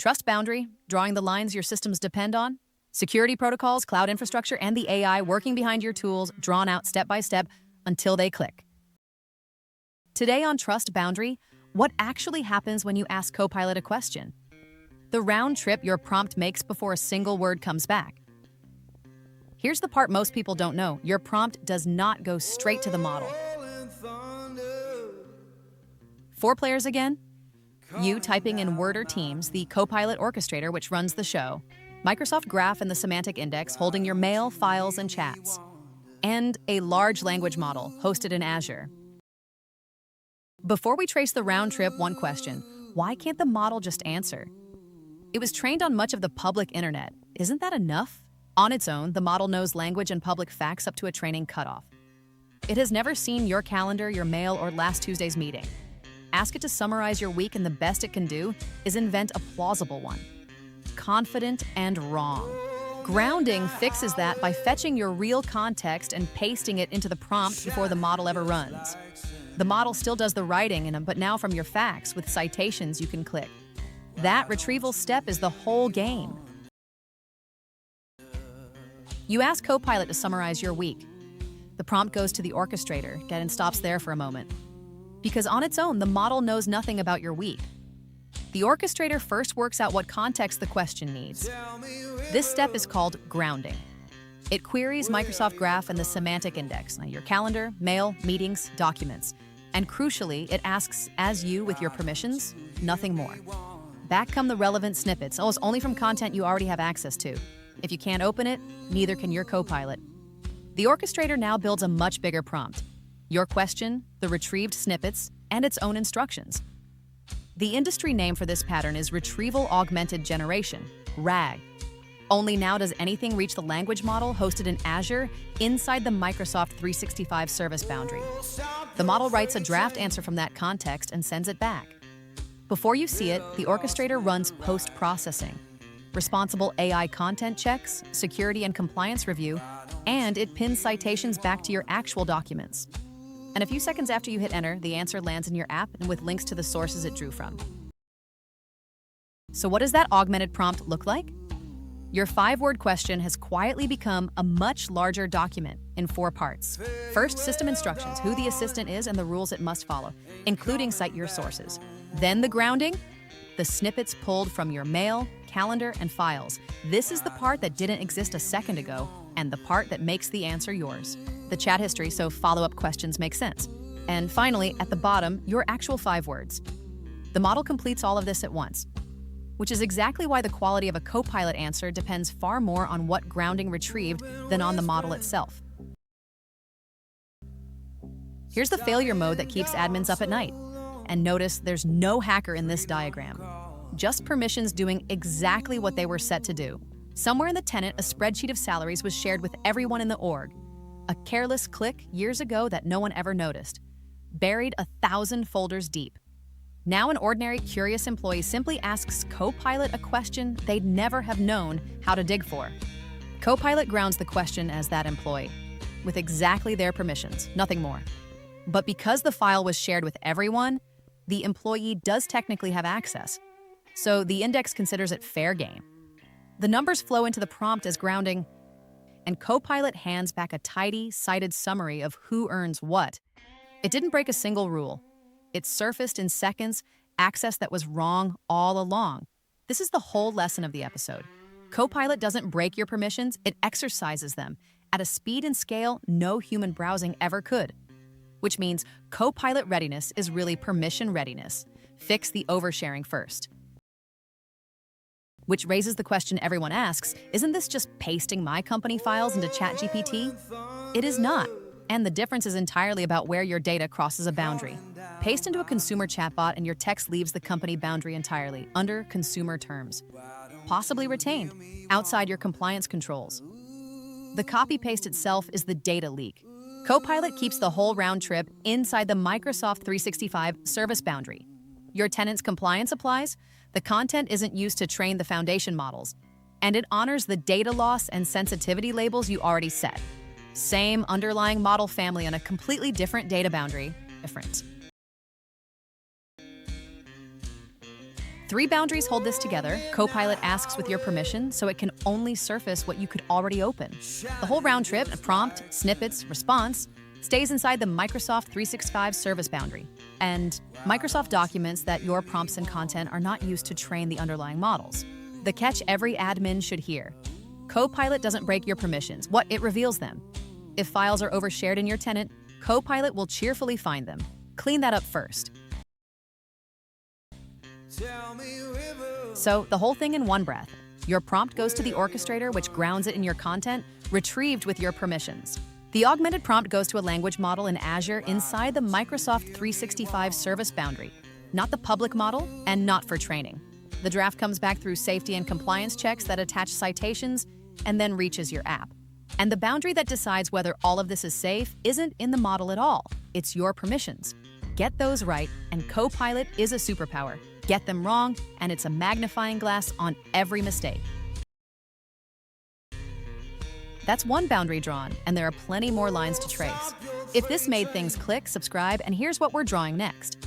Trust boundary, drawing the lines your systems depend on, security protocols, cloud infrastructure, and the AI working behind your tools, drawn out step by step until they click. Today on Trust Boundary, what actually happens when you ask Copilot a question? The round trip your prompt makes before a single word comes back. Here's the part most people don't know. Your prompt does not go straight to the model. 4 players again? You typing in Word or Teams, the Copilot orchestrator which runs the show, Microsoft Graph and the semantic index holding your mail, files, and chats, and a large language model hosted in Azure. Before we trace the round trip, one question: why can't the model just answer? It was trained on much of the public internet. Isn't that enough? On its own, the model knows language and public facts up to a training cutoff. It has never seen your calendar, your mail, or last Tuesday's meeting. Ask it to summarize your week, and the best it can do is invent a plausible one. Confident and wrong. Grounding fixes that by fetching your real context and pasting it into the prompt before the model ever runs. The model still does the writing, but now from your facts with citations you can click. That retrieval step is the whole game. You ask Copilot to summarize your week. The prompt goes to the orchestrator and stops there for a moment. Because on its own, the model knows nothing about your week. The orchestrator first works out what context the question needs. This step is called grounding. It queries Microsoft Graph and the semantic index, your calendar, mail, meetings, documents. And crucially, it asks, as you with your permissions, nothing more. Back come the relevant snippets, almost only from content you already have access to. If you can't open it, neither can your Copilot. The orchestrator now builds a much bigger prompt. Your question, the retrieved snippets, and its own instructions. The industry name for this pattern is Retrieval Augmented Generation, RAG. Only now does anything reach the language model hosted in Azure inside the Microsoft 365 service boundary. The model writes a draft answer from that context and sends it back. Before you see it, the orchestrator runs post-processing, responsible AI content checks, security and compliance review, and it pins citations back to your actual documents. And a few seconds after you hit enter, the answer lands in your app and with links to the sources it drew from. So what does that augmented prompt look like? Your 5-word question has quietly become a much larger document in 4 parts. First, system instructions, who the assistant is and the rules it must follow, including cite your sources. Then the grounding, the snippets pulled from your mail, calendar, and files. This is the part that didn't exist a second ago, and the part that makes the answer yours. The chat history, so follow-up questions make sense. And finally, at the bottom, your actual 5 words. The model completes all of this at once, which is exactly why the quality of a Copilot answer depends far more on what grounding retrieved than on the model itself. Here's the failure mode that keeps admins up at night. And notice there's no hacker in this diagram. Just permissions doing exactly what they were set to do. Somewhere in the tenant, a spreadsheet of salaries was shared with everyone in the org. A careless click years ago that no one ever noticed. Buried 1,000 folders deep. Now an ordinary curious employee simply asks Copilot a question they'd never have known how to dig for. Copilot grounds the question as that employee, with exactly their permissions, nothing more. But because the file was shared with everyone, the employee does technically have access. So the index considers it fair game. The numbers flow into the prompt as grounding, and Copilot hands back a tidy, cited summary of who earns what. It didn't break a single rule. It surfaced in seconds access that was wrong all along. This is the whole lesson of the episode. Copilot doesn't break your permissions, it exercises them at a speed and scale no human browsing ever could. Which means Copilot readiness is really permission readiness. Fix the oversharing first. Which raises the question everyone asks, isn't this just pasting my company files into ChatGPT? It is not. And the difference is entirely about where your data crosses a boundary. Paste into a consumer chatbot and your text leaves the company boundary entirely, under consumer terms. Possibly retained, outside your compliance controls. The copy-paste itself is the data leak. Copilot keeps the whole round trip inside the Microsoft 365 service boundary. Your tenant's compliance applies, the content isn't used to train the foundation models, and it honors the data loss and sensitivity labels you already set. Same underlying model family on a completely different data boundary, different. 3 boundaries hold this together. Copilot asks with your permission, so it can only surface what you could already open. The whole round trip, prompt, snippets, response, stays inside the Microsoft 365 service boundary. And Microsoft documents that your prompts and content are not used to train the underlying models. The catch every admin should hear: Copilot doesn't break your permissions. It reveals them. If files are overshared in your tenant, Copilot will cheerfully find them. Clean that up first. So, the whole thing in one breath. Your prompt goes to the orchestrator, which grounds it in your content, retrieved with your permissions. The augmented prompt goes to a language model in Azure inside the Microsoft 365 service boundary, not the public model and not for training. The draft comes back through safety and compliance checks that attach citations and then reaches your app. And the boundary that decides whether all of this is safe isn't in the model at all. It's your permissions. Get those right, and Copilot is a superpower. Get them wrong, and it's a magnifying glass on every mistake. That's one boundary drawn, and there are plenty more lines to trace. If this made things click, subscribe, and here's what we're drawing next.